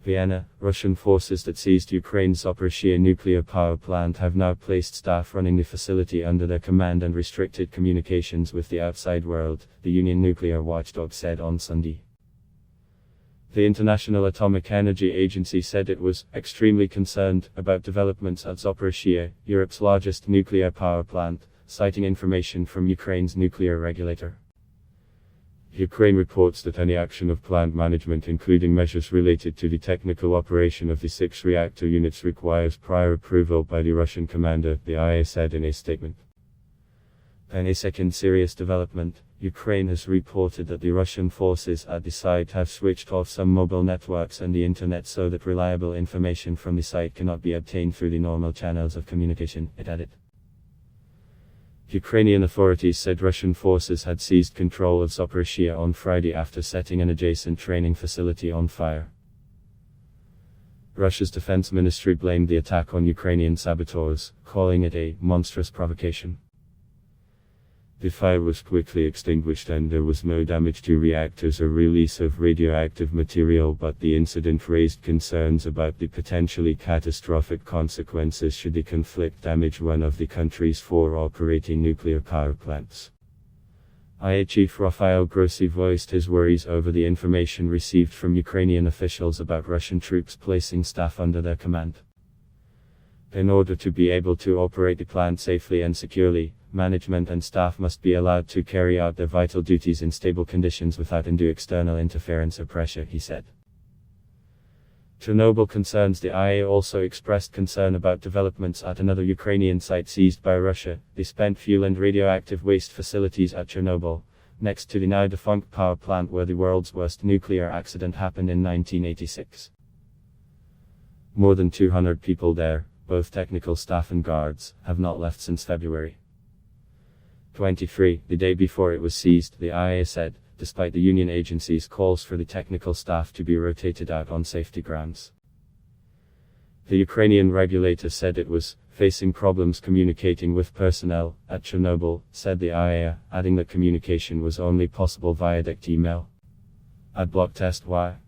Vienna, Russian forces that seized Ukraine's Zaporizhzhia nuclear power plant have now placed staff running the facility under their command and restricted communications with the outside world, the Union nuclear watchdog said on Sunday. The International Atomic Energy Agency said it was extremely concerned about developments at Zaporizhzhia, Europe's largest nuclear power plant, citing information from Ukraine's nuclear regulator. Ukraine reports that any action of plant management, including measures related to the technical operation of the 6 reactor units, requires prior approval by the Russian commander, the IA said in a statement. In a second serious development, Ukraine has reported that the Russian forces at the site have switched off some mobile networks and the internet so that reliable information from the site cannot be obtained through the normal channels of communication, it added. Ukrainian authorities said Russian forces had seized control of Zaporizhzhia on Friday after setting an adjacent training facility on fire. Russia's defense ministry blamed the attack on Ukrainian saboteurs, calling it a monstrous provocation. The fire was quickly extinguished and there was no damage to reactors or release of radioactive material, but the incident raised concerns about the potentially catastrophic consequences should the conflict damage one of the country's 4 operating nuclear power plants. IA Chief Rafael Grossi voiced his worries over the information received from Ukrainian officials about Russian troops placing staff under their command. In order to be able to operate the plant safely and securely, management and staff must be allowed to carry out their vital duties in stable conditions without undue external interference or pressure, he said. Chernobyl concerns. The IA also expressed concern about developments at another Ukrainian site seized by Russia, the spent fuel and radioactive waste facilities at Chernobyl, next to the now defunct power plant where the world's worst nuclear accident happened in 1986. More than 200 people there, both technical staff and guards, have not left since February 23, the day before it was seized, the IA said, despite the union agency's calls for the technical staff to be rotated out on safety grounds. The Ukrainian regulator said it was facing problems communicating with personnel at Chernobyl, said the IA, adding that communication was only possible via direct email. Ad block test. Why?